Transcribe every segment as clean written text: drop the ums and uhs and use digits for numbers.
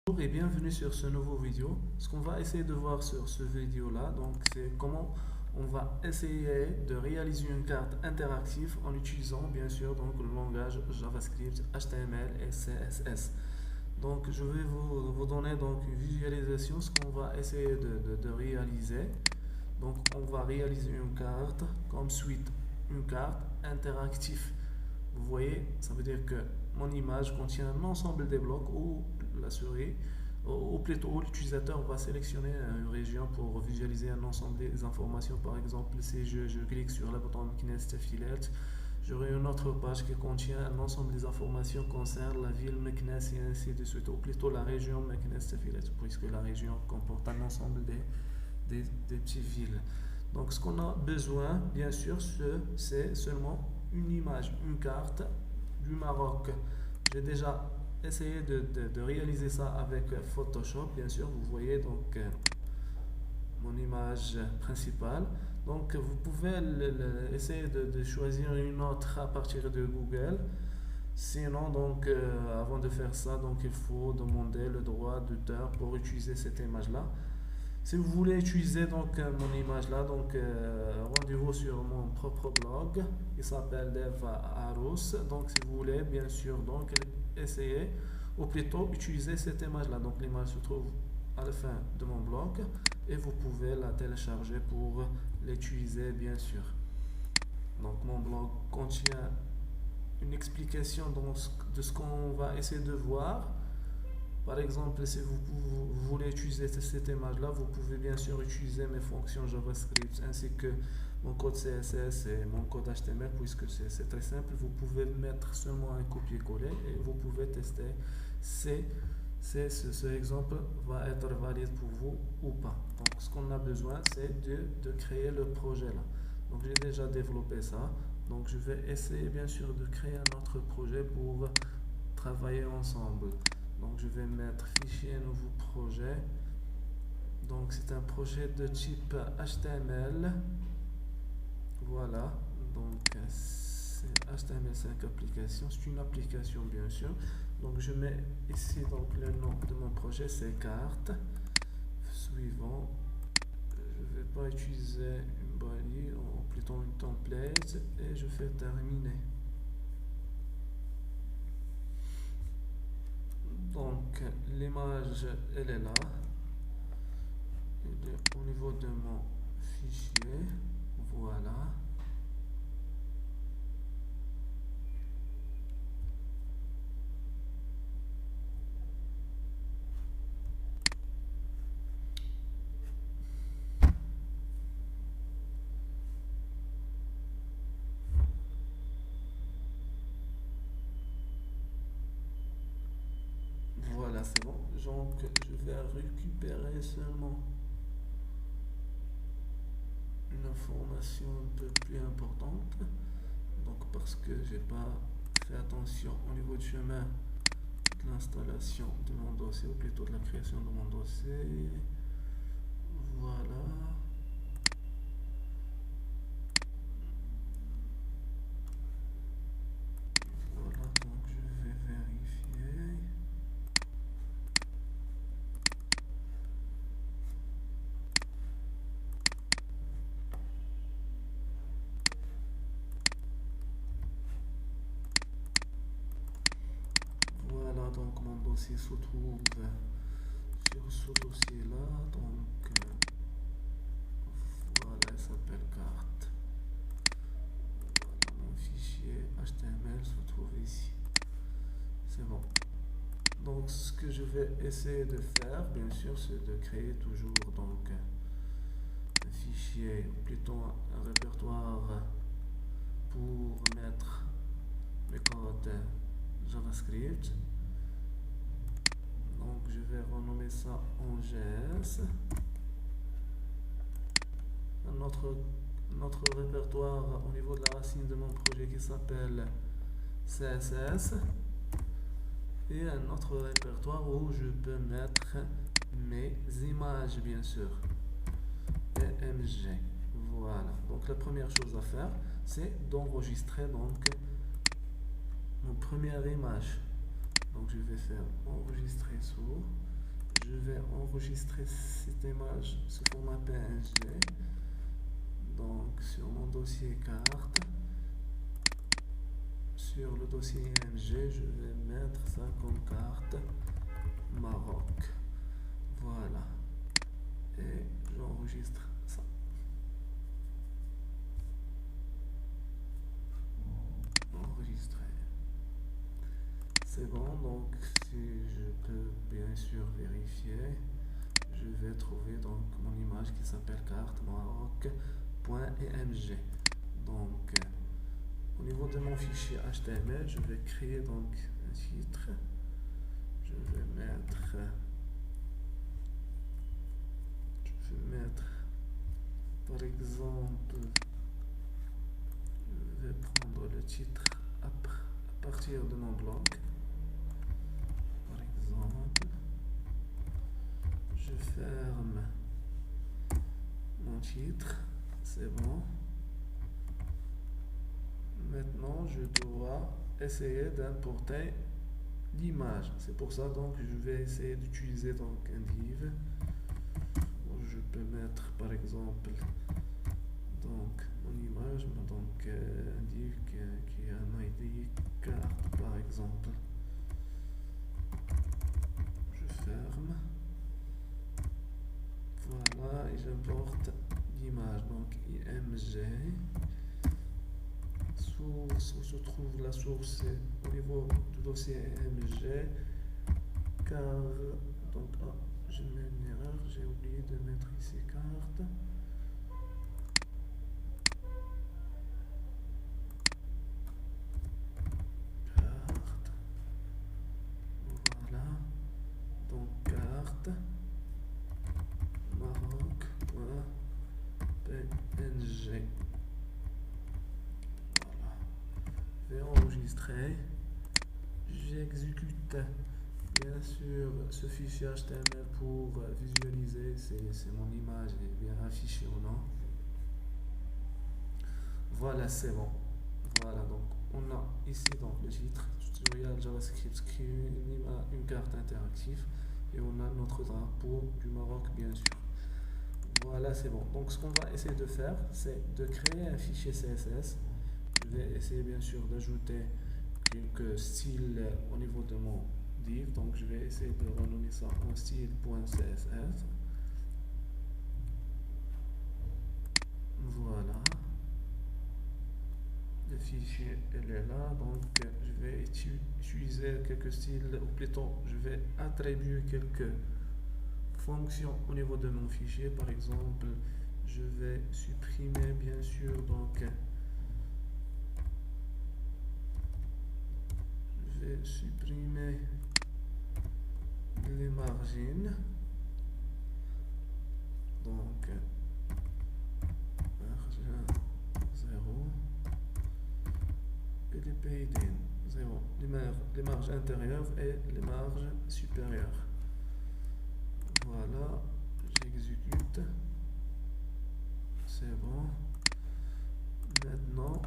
Bonjour et bienvenue sur ce nouveau vidéo. Ce qu'on va essayer de voir sur ce vidéo là, donc c'est comment on va essayer de réaliser une carte interactive en utilisant bien sûr donc le langage JavaScript, HTML et CSS. Donc je vais vous donner donc une visualisation, ce qu'on va essayer de réaliser. Donc on va réaliser une carte comme suite, une carte interactive. Vous voyez, ça veut dire que mon image contient un ensemble de blocs où la souris, ou plutôt l'utilisateur va sélectionner une région pour visualiser un ensemble des informations. Par exemple, si je clique sur le bouton Meknès Affiliate, j'aurai une autre page qui contient un ensemble des informations concernant la ville Meknès et ainsi de suite, ou plutôt la région Meknès Affiliate, puisque la région comporte un ensemble des petites villes. Donc ce qu'on a besoin, bien sûr, c'est seulement une image, une carte du Maroc. J'ai déjà essayé de réaliser ça avec Photoshop, bien sûr. Vous voyez donc mon image principale. Donc vous pouvez essayer de choisir une autre à partir de Google. Sinon, donc, avant de faire ça, donc, il faut demander le droit d'auteur pour utiliser cette image-là. Si vous voulez utiliser donc mon image là, donc rendez-vous sur mon propre blog, il s'appelle Dev Arous. Donc si vous voulez bien sûr donc essayer ou plutôt utiliser cette image là. Donc l'image se trouve à la fin de mon blog et vous pouvez la télécharger pour l'utiliser bien sûr. Donc mon blog contient une explication de ce qu'on va essayer de voir. Par exemple, si vous voulez utiliser cette image-là, vous pouvez bien sûr utiliser mes fonctions JavaScript ainsi que mon code CSS et mon code HTML puisque c'est très simple. Vous pouvez mettre seulement un copier-coller et vous pouvez tester si ce exemple va être valide pour vous ou pas. Donc, ce qu'on a besoin, c'est de créer le projet là. Donc, j'ai déjà développé ça. Donc, je vais essayer bien sûr de créer un autre projet pour travailler ensemble. Donc je vais mettre fichier nouveau projet. Donc c'est un projet de type HTML. Voilà. Donc c'est HTML5 application. C'est une application bien sûr. Donc je mets ici donc le nom de mon projet, c'est carte. Suivant. Je ne vais pas utiliser une body ou plutôt une template et je fais terminer. Donc l'image elle est là, elle est au niveau de mon fichier, voilà. Voilà, c'est bon. Donc je vais récupérer seulement une information un peu plus importante. Donc parce que j'ai pas fait attention au niveau du chemin de l'installation de mon dossier, ou plutôt de la création de mon dossier. Voilà. Voilà, donc je vais vérifier. Voilà, donc mon dossier se trouve sur ce dossier là. Donc voilà, il s'appelle carte. Voilà, mon fichier HTML se trouve ici. C'est bon. Donc ce que je vais essayer de faire, bien sûr, c'est de créer toujours donc un fichier, plutôt un répertoire pour mettre mes codes JavaScript. Donc je vais renommer ça en GS. Notre répertoire au niveau de la racine de mon projet qui s'appelle CSS. Et un autre répertoire où je peux mettre mes images bien sûr. PMG. Voilà. Donc la première chose à faire, c'est d'enregistrer donc mon première image. Donc je vais faire enregistrer sous enregistrer cette image sous format PNG. Donc sur mon dossier carte, sur le dossier IMG, je vais mettre ça comme carte Maroc. Voilà. Et j'enregistre ça. Enregistrer. C'est bon, donc si je peux bien sûr vérifier, je vais trouver donc mon image qui s'appelle carte Maroc.img. Donc au niveau de mon fichier HTML, je vais créer donc un titre. Je vais mettre par exemple, je vais prendre le titre à partir de mon blog. Par exemple, je ferme mon titre, c'est bon. Maintenant, je dois essayer d'importer l'image. C'est pour ça donc je vais essayer d'utiliser donc un div. Je peux mettre par exemple donc mon image, donc un div qui a un ID carte par exemple. Je ferme. Voilà, et j'importe l'image, donc img. Source, où se trouve la source au niveau du dossier img, car donc je mets une erreur, j'ai oublié de mettre ici carte. Carte. Voilà. Donc carte Maroc.png. Voilà. Je vais enregistrer. J'exécute bien sûr ce fichier HTML pour visualiser si mon image est bien affichée ou non. Voilà, c'est bon. Voilà, donc on a ici donc le titre tutoriel JavaScript qui est une carte interactive et on a notre drapeau du Maroc bien sûr. Voilà, c'est bon. Donc ce qu'on va essayer de faire, c'est de créer un fichier CSS. Je vais essayer bien sûr d'ajouter quelques styles au niveau de mon div, donc je vais essayer de renommer ça en style.css. Voilà, le fichier il est là, donc je vais utiliser quelques styles, ou plutôt je vais attribuer quelques fonctions au niveau de mon fichier. Par exemple, je vais supprimer bien sûr donc je vais supprimer les margines, donc margin 0 et les padding 0, les marges intérieures et les marges supérieures. Voilà, j'exécute, c'est bon. Maintenant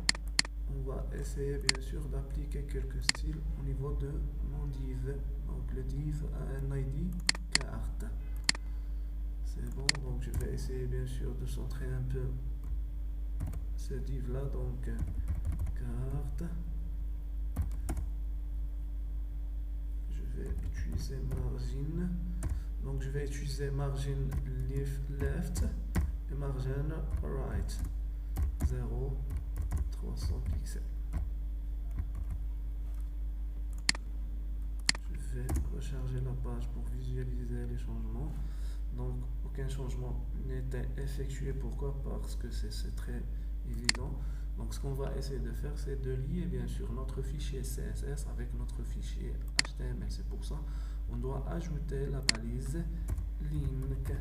on va essayer bien sûr d'appliquer quelques styles au niveau de mon div. Donc le div a un ID carte. C'est bon, donc je vais essayer bien sûr de centrer un peu ce div là, donc carte. Je vais utiliser margin. Donc je vais utiliser margin left et margin right. 0, 300 pixels. Je vais recharger la page pour visualiser les changements. Donc aucun changement n'était effectué. Pourquoi? Parce que c'est très évident. Donc ce qu'on va essayer de faire, c'est de lier bien sûr notre fichier CSS avec notre fichier HTML. C'est pour ça on doit ajouter la balise link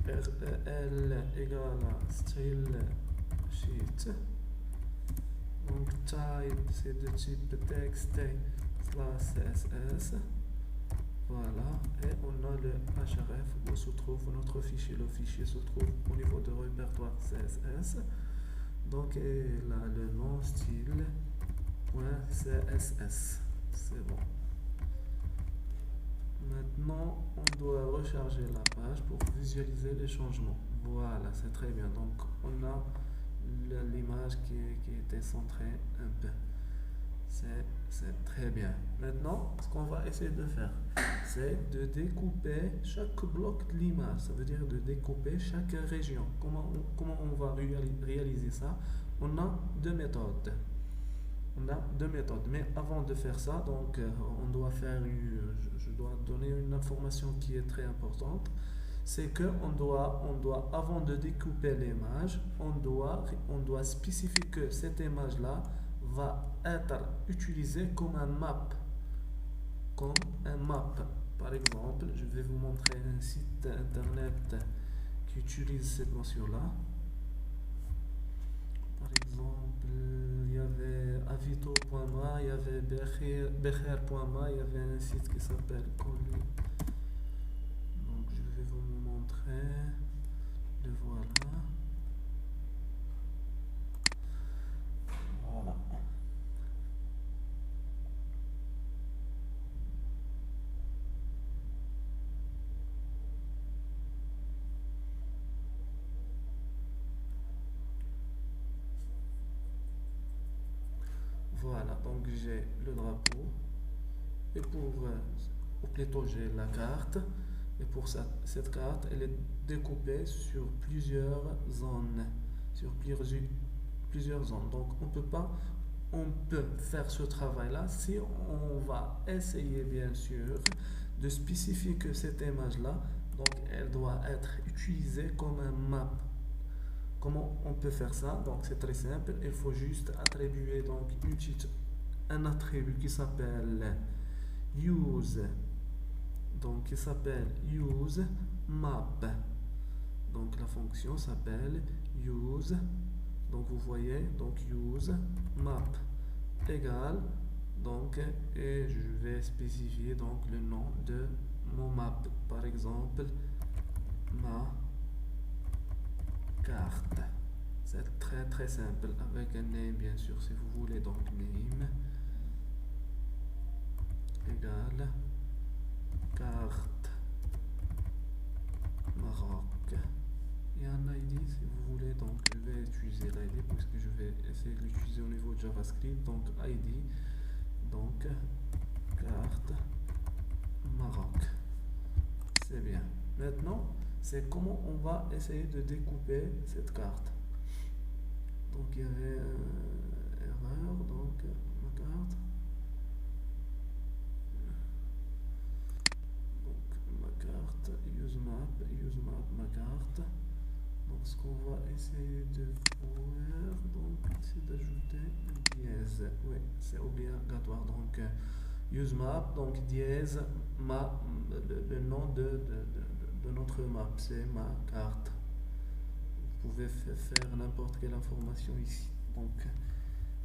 rel égale à style sheet. Donc type c'est de type text /css. Voilà, et on a le href où se trouve notre fichier. Le fichier se trouve au niveau de répertoire CSS. Donc et là le nom style .css. C'est bon. Maintenant Maintenant, on doit recharger la page pour visualiser les changements. Voilà, c'est très bien. Donc, on a l'image qui était centrée un peu. C'est très bien. Maintenant, ce qu'on va essayer de faire, c'est de découper chaque bloc de l'image. Ça veut dire de découper chaque région. Comment on va réaliser ça? On a deux méthodes. Mais avant de faire ça, donc, on doit faire je dois donner une information qui est très importante. C'est que avant de découper l'image, on doit spécifier que cette image-là va être utilisée comme un map. Comme un map. Par exemple, je vais vous montrer un site internet qui utilise cette notion-là. Par exemple, il y avait avito.ma, il y avait becher.ma, il y avait un site qui s'appelle Colli. Donc je vais vous montrer. Le voilà. Voilà. Voilà, donc j'ai le drapeau. Et ou plutôt j'ai la carte. Et pour cette carte, elle est découpée sur plusieurs zones. Sur plusieurs zones. Donc on peut faire ce travail-là si on va essayer bien sûr de spécifier que cette image-là, donc elle doit être utilisée comme un map. Comment on peut faire ça? Donc c'est très simple, il faut juste attribuer donc un attribut qui s'appelle use, donc qui s'appelle use map. Donc la fonction s'appelle use, donc vous voyez, donc use map égale, donc, et je vais spécifier donc le nom de mon map, par exemple ma carte. C'est très très simple avec un name bien sûr si vous voulez, donc name égale carte Maroc. Il y a un ID si vous voulez, donc je vais utiliser l'ID puisque je vais essayer de l'utiliser au niveau de JavaScript, donc ID, donc carte Maroc. C'est bien. Maintenant, c'est comment on va essayer de découper cette carte. Donc il y avait erreur, donc ma carte. Donc ma carte, use map, ma carte. Donc ce qu'on va essayer de faire, donc c'est d'ajouter un dièse. Oui, c'est obligatoire. Donc use map, donc dièse, le nom de notre map, c'est ma carte. Vous pouvez faire n'importe quelle information ici. Donc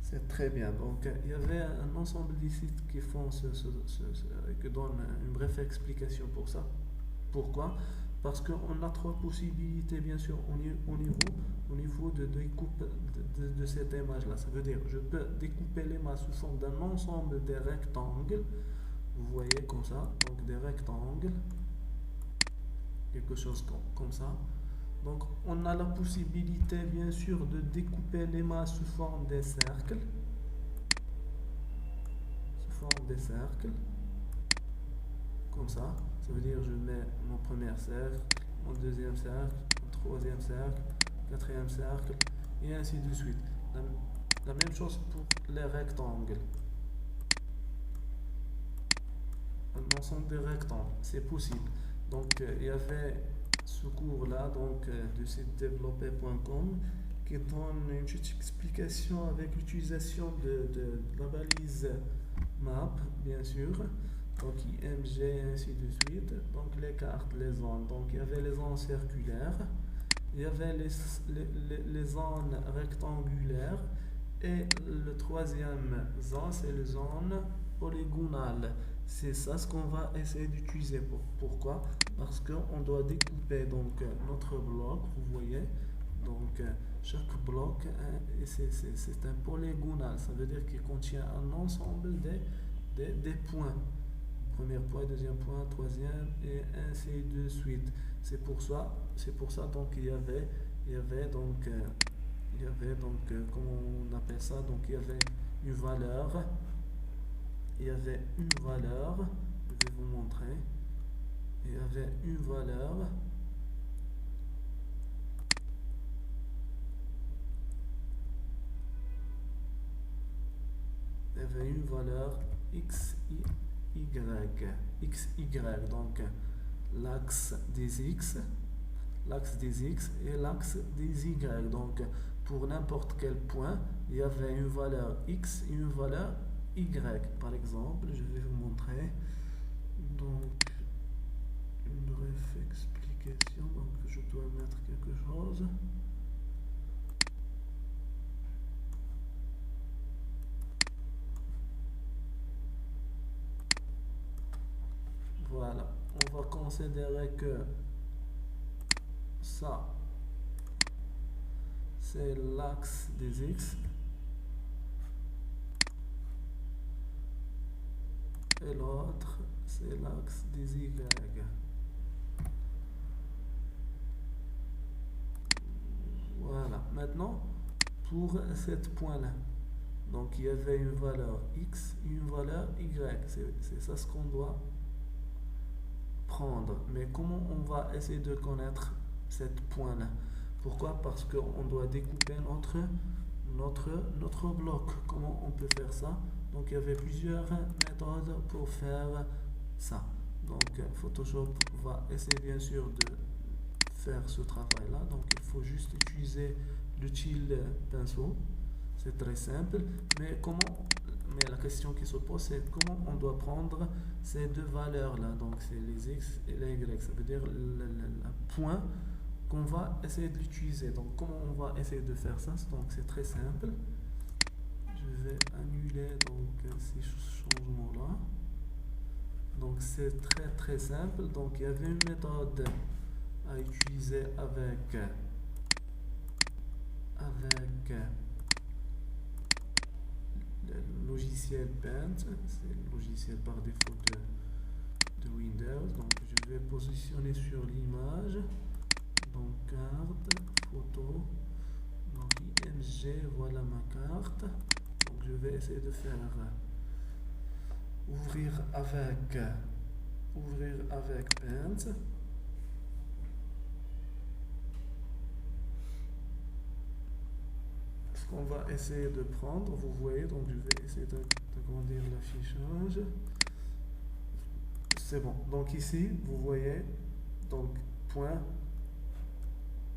c'est très bien. Donc il y avait un ensemble de sites qui font qui donnent une brève explication pour ça. Pourquoi? Parce qu'on a trois possibilités bien sûr au niveau de découpe de cette image là. Ça veut dire je peux découper l'image sous forme d'un ensemble de rectangles. Vous voyez comme ça, donc des rectangles, quelque chose comme ça. Donc on a la possibilité bien sûr de découper l'image sous forme des cercles. Comme ça. Ça veut dire je mets mon premier cercle, mon deuxième cercle, mon troisième cercle, quatrième cercle, et ainsi de suite. La même chose pour les rectangles. Un ensemble de rectangles, c'est possible. Donc il y avait ce cours là donc du site développé.com qui donne une petite explication avec l'utilisation de la balise map bien sûr, donc IMG et ainsi de suite. Donc les cartes, les zones, donc il y avait les zones circulaires, il y avait les zones rectangulaires, et le troisième zone c'est les zones polygonales. C'est ça ce qu'on va essayer d'utiliser. Pourquoi? Parce qu'on doit découper donc notre bloc, vous voyez, donc chaque bloc c'est un polygonal, ça veut dire qu'il contient un ensemble des points, premier point, deuxième point, troisième, et ainsi de suite. C'est pour ça donc comment on appelle ça, donc il y avait une valeur, je vais vous montrer, il y avait une valeur x, y, donc l'axe des x et l'axe des y. Donc pour n'importe quel point, il y avait une valeur x et une valeur y. Par exemple, je vais vous montrer. Donc une brève explication. Donc je dois mettre quelque chose. Voilà, on va considérer que ça, c'est l'axe des x et l'autre, c'est l'axe des y. Voilà, maintenant, pour cette point-là, donc il y avait une valeur x et une valeur y, c'est ça ce qu'on doit prendre. Mais comment on va essayer de connaître cette point-là? Pourquoi? Parce qu'on doit découper notre bloc. Comment on peut faire ça? Donc il y avait plusieurs méthodes pour faire ça. Donc Photoshop va essayer bien sûr de faire ce travail-là. Donc il faut juste utiliser l'outil pinceau. C'est très simple. Mais la question qui se pose, c'est comment on doit prendre ces deux valeurs-là. Donc c'est les x et les y. Ça veut dire le point qu'on va essayer de l'utiliser. Donc comment on va essayer de faire ça? Donc c'est très simple. Je vais annuler donc ces changements-là. Donc c'est très simple. Donc il y avait une méthode à utiliser avec le logiciel Paint. C'est le logiciel par défaut de Windows. Donc je vais positionner sur l'image. Donc carte, photo, donc IMG, voilà ma carte. Donc je vais essayer de faire ouvrir avec Paint. Ce qu'on va essayer de prendre, vous voyez, donc je vais essayer d'agrandir l'affichage. C'est bon. Donc ici, vous voyez, donc point.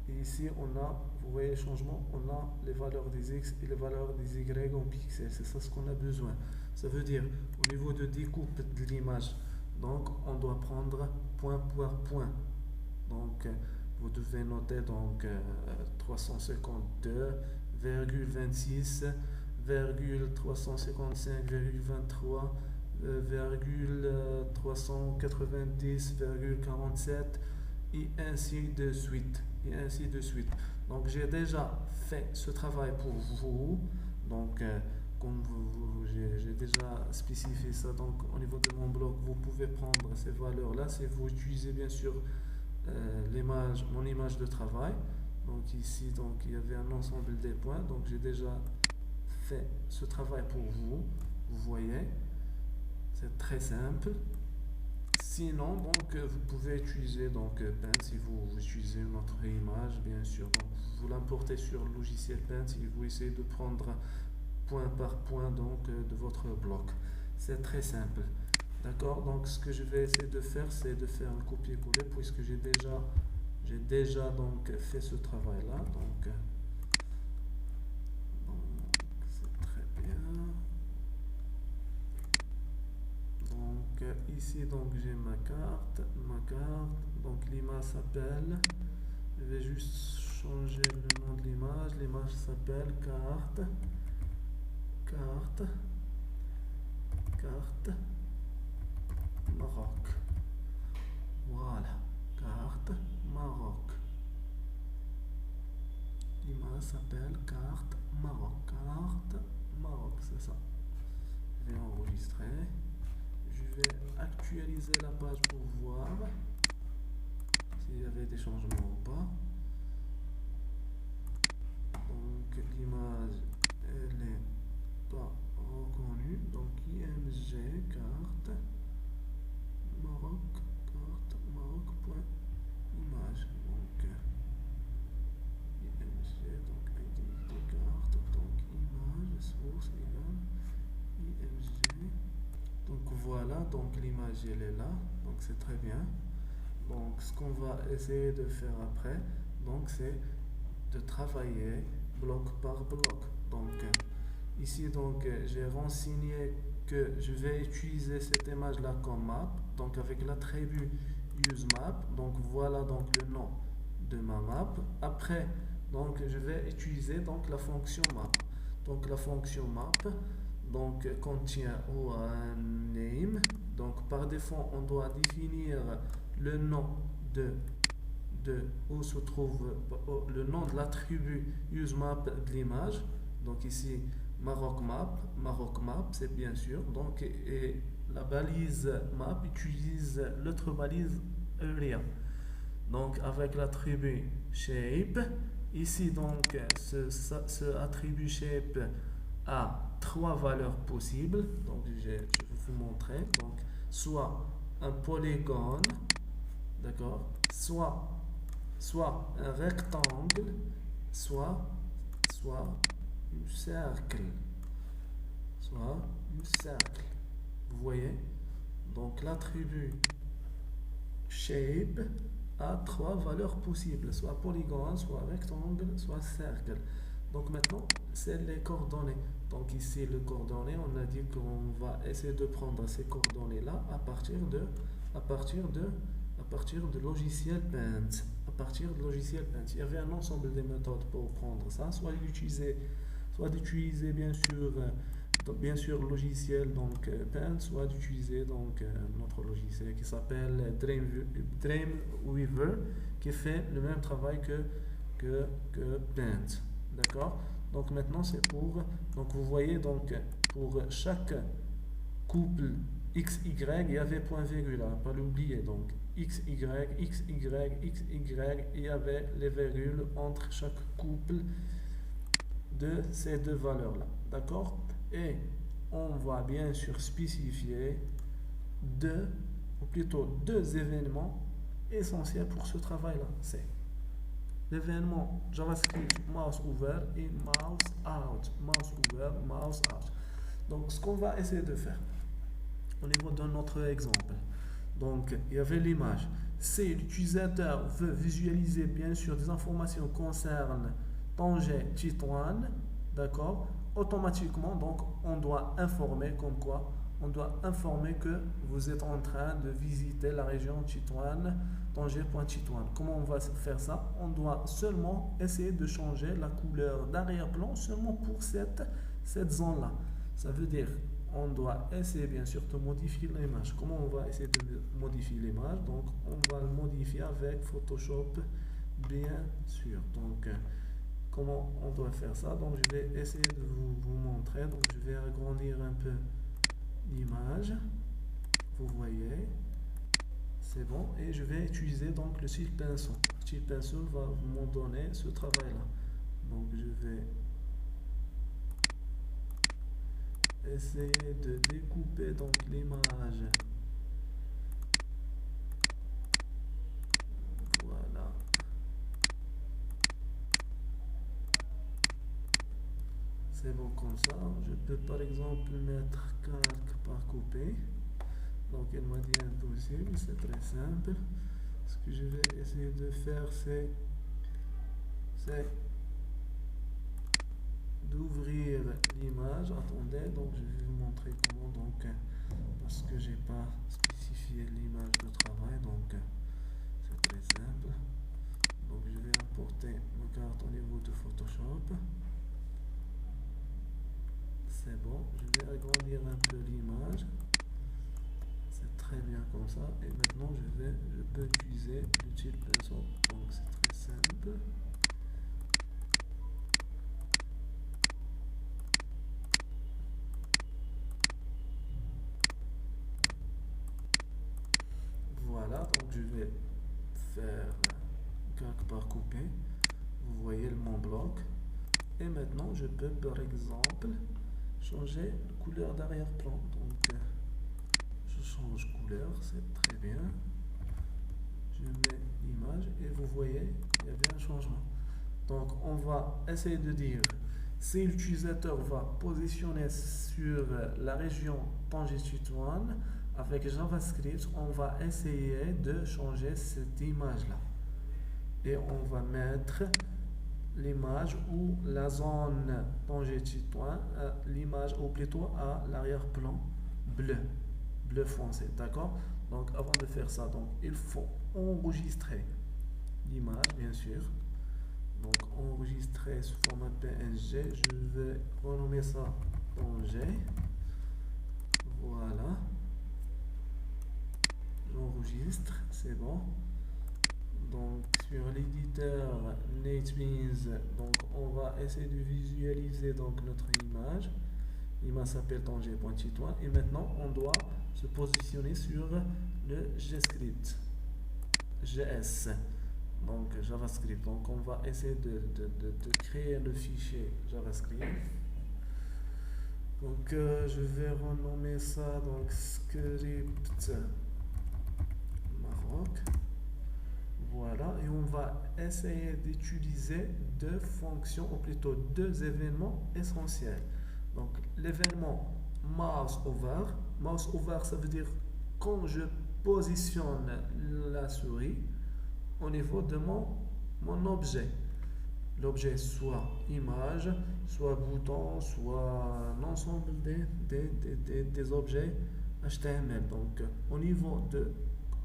Et ici, vous voyez le changement, on a les valeurs des x et les valeurs des y en pixels. C'est ça ce qu'on a besoin. Ça veut dire, au niveau de découpe de l'image, donc on doit prendre point par point. Donc, vous devez noter donc 352,26, 355,23, 390,47 et ainsi de suite. Donc j'ai déjà fait ce travail pour vous. Donc comme j'ai déjà spécifié ça, donc au niveau de mon bloc, vous pouvez prendre ces valeurs là si vous utilisez bien sûr mon image de travail. Donc ici, donc il y avait un ensemble des points. Donc j'ai déjà fait ce travail pour vous. Vous voyez, c'est très simple. Sinon, donc vous pouvez utiliser donc Paint si vous utilisez une autre image, bien sûr. Donc vous l'importez sur le logiciel Paint et vous essayez de prendre point par point donc de votre bloc. C'est très simple. D'accord? Donc ce que je vais essayer de faire, c'est de faire un copier-coller puisque j'ai déjà donc fait ce travail-là. Donc c'est très bien. Donc ici donc j'ai ma carte. Donc l'image s'appelle. Je vais juste changer le nom de l'image. L'image s'appelle carte Maroc. Voilà, carte Maroc. L'image s'appelle carte Maroc, c'est ça. Je vais enregistrer. Je vais actualiser la page pour voir s'il y avait des changements ou pas. Donc l'image elle est pas reconnue. Donc IMG carte Maroc carte Maroc.image. Donc IMG donc identité carte donc image source égale IMG. Donc voilà, donc l'image elle est là, donc c'est très bien. Donc ce qu'on va essayer de faire après, donc c'est de travailler bloc par bloc. Donc ici donc j'ai renseigné que je vais utiliser cette image là comme map, donc avec l'attribut useMap. Donc voilà donc le nom de ma map. Après donc je vais utiliser donc la fonction map. Donc la fonction map donc contient un name. Donc par défaut on doit définir le nom de où se trouve le nom de l'attribut useMap de l'image. Donc ici Maroc Map c'est bien sûr. Donc et la balise map utilise l'autre balise area. Donc avec l'attribut shape, ici donc ce attribut shape a trois valeurs possibles. Donc je vais vous montrer. Donc soit un polygone, d'accord, soit un rectangle, soit un cercle, Vous voyez? Donc l'attribut shape a trois valeurs possibles, soit polygone, soit rectangle, soit cercle. Donc maintenant, c'est les coordonnées. Donc ici, les coordonnées, on a dit qu'on va essayer de prendre ces coordonnées-là à partir de logiciel Paint. Il y avait un ensemble de méthodes pour prendre ça, soit d'utiliser bien sûr logiciel donc Paint, soit d'utiliser donc notre logiciel qui s'appelle Dreamweaver, qui fait le même travail que Paint. D'accord? Donc maintenant c'est donc vous voyez donc pour chaque couple XY, il y avait point virgule, hein, pas l'oublier. Donc XY, il y avait les virgules entre chaque couple de ces deux valeurs-là. D'accord? Et on va bien sûr spécifier deux événements essentiels pour ce travail-là. C'est l'événement JavaScript mouse ouvert et mouse out. Mouse ouvert, mouse out. Donc ce qu'on va essayer de faire au niveau de notre exemple. Donc il y avait l'image. Si l'utilisateur veut visualiser bien sûr des informations concernant Tanger Tétouan, d'accord, automatiquement donc on doit informer comme quoi on doit informer que vous êtes en train de visiter la région Tétouan, Tanger.Tétouan. Comment on va faire ça? On doit seulement essayer de changer la couleur d'arrière-plan seulement pour cette zone-là. Ça veut dire on doit essayer bien sûr de modifier l'image. Comment on va essayer de modifier l'image? Donc on va le modifier avec Photoshop bien sûr. Donc comment on doit faire ça? Donc je vais essayer de vous montrer. Donc je vais agrandir un peu l'image. Vous voyez, c'est bon. Et je vais utiliser donc le style pinceau. Le style pinceau va m'en donner ce travail-là. Donc je vais essayer de découper donc l'image. Voilà. C'est bon comme ça. Je peux par exemple mettre calque par couper. Donc elle m'a dit impossible, c'est très simple. Ce que je vais essayer de faire, c'est d'ouvrir l'image. Attendez, donc je vais vous montrer comment, donc parce que j'ai pas spécifié l'image de travail, donc c'est très simple. Donc je vais importer ma carte au niveau de Photoshop. C'est bon, je vais agrandir un peu l'image. C'est très bien comme ça. Et maintenant je peux utiliser l'outil pinceau. Donc c'est très simple. Voilà, donc je vais faire quelque part couper. Vous voyez mon bloc. Et maintenant, je peux par exemple changer la couleur d'arrière-plan. Donc, je change couleur, c'est très bien. Je mets l'image et vous voyez, il y a bien un changement. Donc, on va essayer de dire si l'utilisateur va positionner sur la région Tangentitude avec JavaScript, on va essayer de changer cette image-là. Et on va mettre l'image ou la zone Tangentitude, l'image ou plutôt à l'arrière-plan bleu foncé, d'accord? Donc avant de faire ça, donc il faut enregistrer l'image, bien sûr. Donc enregistrer sous format PNG, je vais renommer ça Tanger. Voilà, j'enregistre, c'est bon. Donc sur l'éditeur NetBeans, donc on va essayer de visualiser donc notre image. L'image s'appelle Tanger.titoin et maintenant on doit se positionner sur le GScript, GS, donc JavaScript. Donc on va essayer de créer le fichier JavaScript. Donc je vais renommer ça donc script Maroc. Voilà, et on va essayer d'utiliser deux fonctions, ou plutôt deux événements essentiels. Donc l'événement mouse over, ça veut dire quand je positionne la souris au niveau de mon objet. L'objet soit image, soit bouton, soit l'ensemble des objets HTML. Donc au niveau de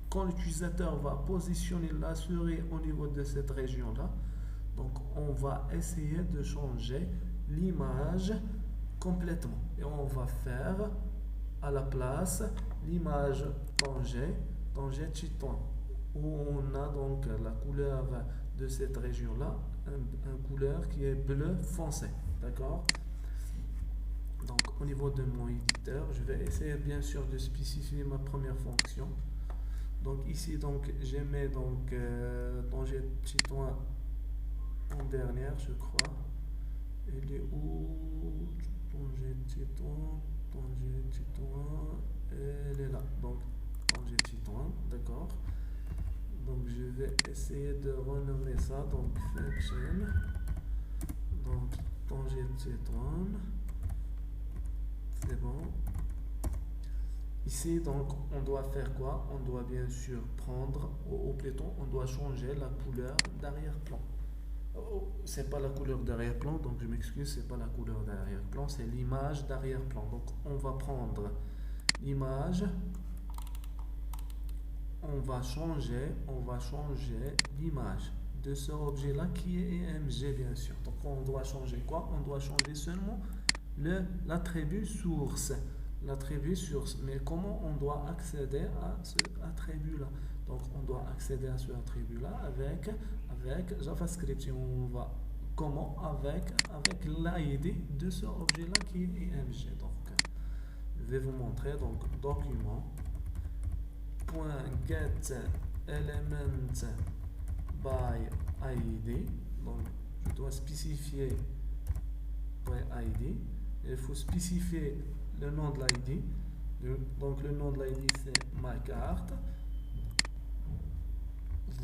quand l'utilisateur va positionner la souris au niveau de cette région-là, donc on va essayer de changer l'image complètement. Et on va faire à la place l'image Tanger.titoin, où on a donc la couleur de cette région-là, une couleur qui est bleu foncé. D'accord? Donc au niveau de mon éditeur, je vais essayer bien sûr de spécifier ma première fonction. Donc ici, donc, je mets donc Tanger.titoin en dernière, je crois. Elle est où? Tanger.titoin, elle est là. Donc Tanger.titoin, d'accord. Donc je vais essayer de renommer ça. Donc function. Donc Tanger.titoin. C'est bon. Ici, donc, on doit faire quoi? On doit bien sûr prendre, au plutôt, on doit changer la couleur d'arrière-plan. Oh, c'est pas la couleur d'arrière-plan, donc je m'excuse, c'est pas la couleur d'arrière-plan, c'est l'image d'arrière-plan. Donc, on va prendre l'image, on va changer l'image de ce objet-là qui est IMG, bien sûr. Donc, on doit changer quoi? On doit changer seulement l'attribut source. Mais comment on doit accéder à cet attribut-là? Donc on doit accéder à cet attribut-là avec JavaScript. Et on va comment? Avec l'ID de ce objet-là qui est IMG. Donc je vais vous montrer. Donc document .get element by ID. Donc je dois spécifier by ID. Il faut spécifier le nom de l'ID. Donc le nom de l'ID c'est ma carte.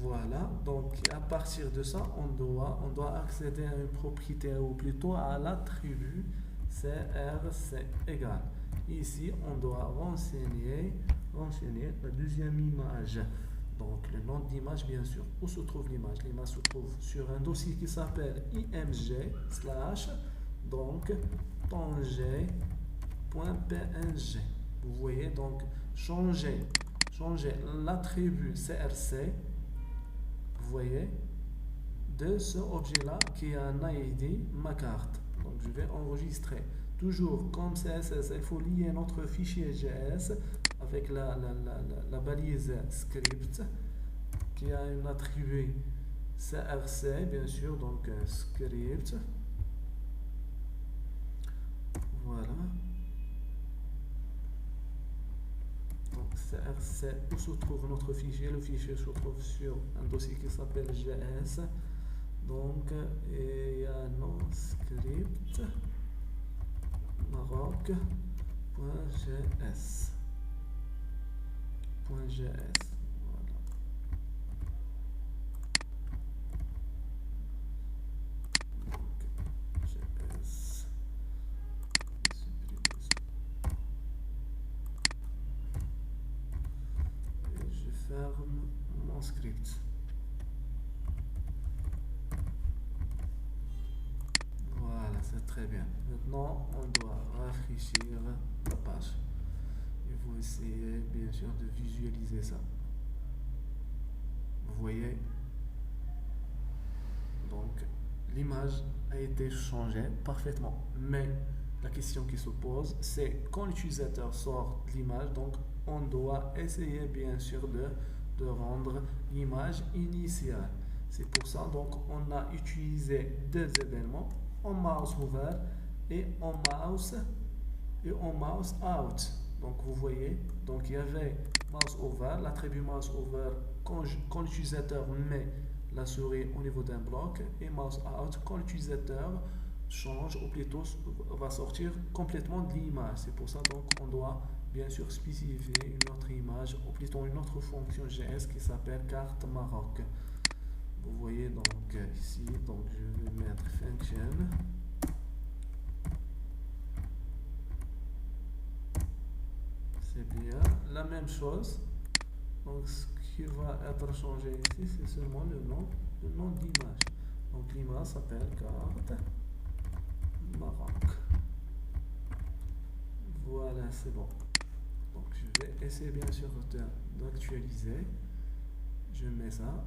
Voilà, donc à partir de ça, on doit accéder à une propriété ou plutôt à l'attribut CRC égal. Ici, on doit renseigner la deuxième image. Donc le nom de l'image, bien sûr. Où se trouve l'image? L'image se trouve sur un dossier qui s'appelle img / donc tanger.png. Vous voyez, donc changer l'attribut CRC, vous voyez, de ce objet-là qui a un ID, ma carte. Donc je vais enregistrer. Toujours comme CSS, il faut lier notre fichier JS avec la balise script qui a un attribut CRC, bien sûr, donc script. Voilà. Donc CRC, où se trouve notre fichier. Le fichier se trouve sur un dossier qui s'appelle GS. Donc, il y a nos scripts maroc.gs. Voilà. Donc, GS. Et je ferme mon script. Voilà, c'est très bien. Maintenant, on doit rafraîchir la page. Et vous essayez bien sûr de visualiser ça. Vous voyez, donc l'image a été changée parfaitement. Mais la question qui se pose, c'est quand l'utilisateur sort de l'image, donc on doit essayer bien sûr de rendre l'image initiale. C'est pour ça donc on a utilisé deux événements, en mouse ouvert et en mouse out. Donc vous voyez, donc il y avait mouse over, l'attribut mouse over quand l'utilisateur met la souris au niveau d'un bloc, et mouse out quand l'utilisateur change ou plutôt va sortir complètement de l'image. C'est pour ça donc on doit bien sûr spécifier une autre image ou plutôt une autre fonction GS qui s'appelle carte Maroc. Vous voyez donc ici, donc je vais mettre function. C'est bien la même chose. Donc ce qui va être changé ici, c'est seulement le nom de l'image. Donc l'image s'appelle carte Maroc. Voilà, c'est bon. Donc je vais essayer bien sûr d'actualiser. Je mets ça.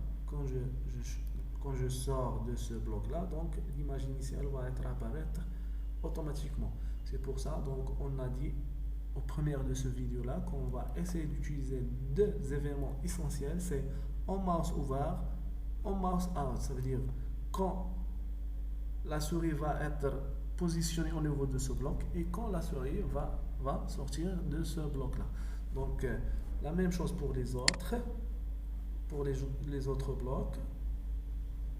Quand je sors de ce bloc-là, donc l'image initiale va apparaître automatiquement. C'est pour ça, donc on a dit au premier de ce vidéo-là qu'on va essayer d'utiliser deux événements essentiels, c'est en mouse ouvert, en mouse out. Ça veut dire quand la souris va être positionnée au niveau de ce bloc et quand la souris va sortir de ce bloc-là. Donc la même chose pour les autres. Pour les autres blocs,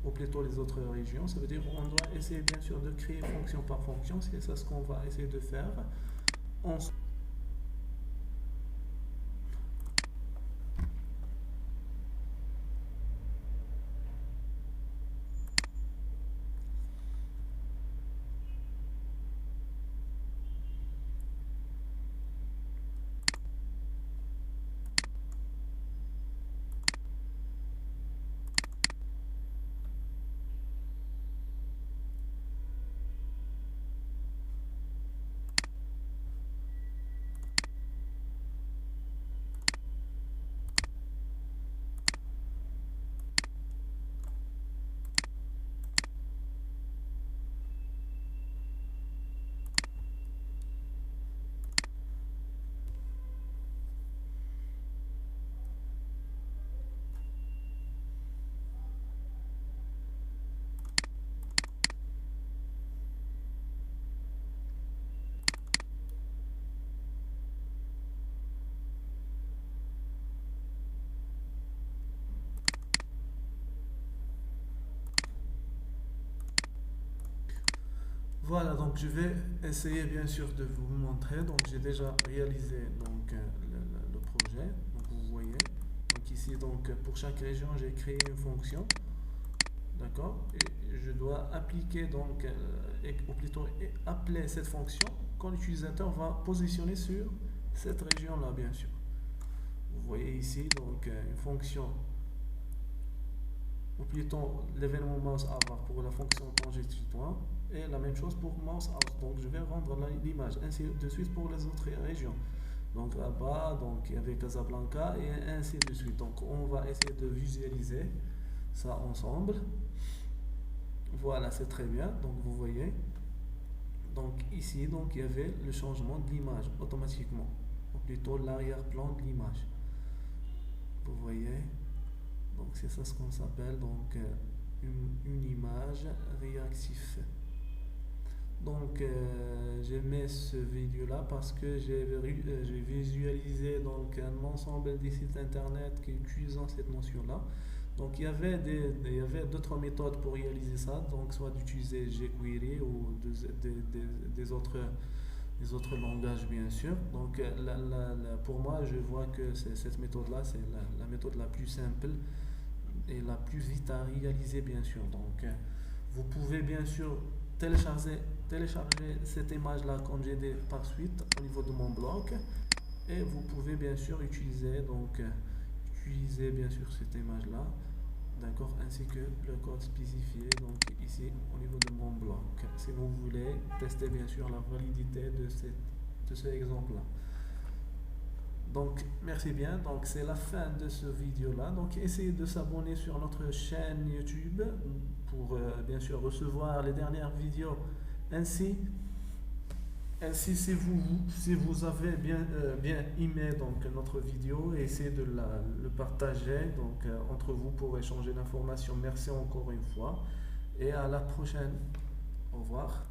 ou plutôt les autres régions, ça veut dire qu'on doit essayer bien sûr de créer fonction par fonction. C'est ça ce qu'on va essayer de faire. Voilà, donc je vais essayer bien sûr de vous montrer. Donc j'ai déjà réalisé donc le projet. Donc vous voyez. Donc ici donc pour chaque région j'ai créé une fonction. D'accord? Et je dois appliquer donc ou plutôt appeler cette fonction quand l'utilisateur va positionner sur cette région là bien sûr. Vous voyez ici donc une fonction ou plutôt l'événement mouse avoir pour la fonction tangent-tutoin. Et la même chose pour mouse out. Donc je vais rendre l'image ainsi de suite pour les autres régions. Donc là-bas, donc il y avait Casablanca et ainsi de suite. Donc on va essayer de visualiser ça ensemble. Voilà, c'est très bien. Donc vous voyez. Donc ici, donc il y avait le changement de l'image automatiquement, ou plutôt l'arrière-plan de l'image. Vous voyez. Donc c'est ça ce qu'on s'appelle donc une image réactive. Donc j'ai mis ce vidéo là parce que j'ai visualisé donc un ensemble des sites internet qui utilisent cette notion là. Donc il y avait d'autres méthodes pour réaliser ça, donc soit d'utiliser jQuery ou des autres langages bien sûr. Donc pour moi je vois que cette méthode là c'est la méthode la plus simple et la plus vite à réaliser bien sûr. Donc vous pouvez bien sûr télécharger cette image là comme j'ai dit par suite au niveau de mon blog et vous pouvez bien sûr utiliser bien sûr cette image là, d'accord, ainsi que le code spécifié donc ici au niveau de mon blog si vous voulez tester bien sûr la validité de cet exemple là. Donc merci bien, donc c'est la fin de ce vidéo là. Donc essayez de s'abonner sur notre chaîne YouTube pour bien sûr recevoir les dernières vidéos. Ainsi si vous avez bien aimé donc notre vidéo, essayez de le partager donc entre vous pour échanger d'informations. Merci encore une fois et à la prochaine. Au revoir.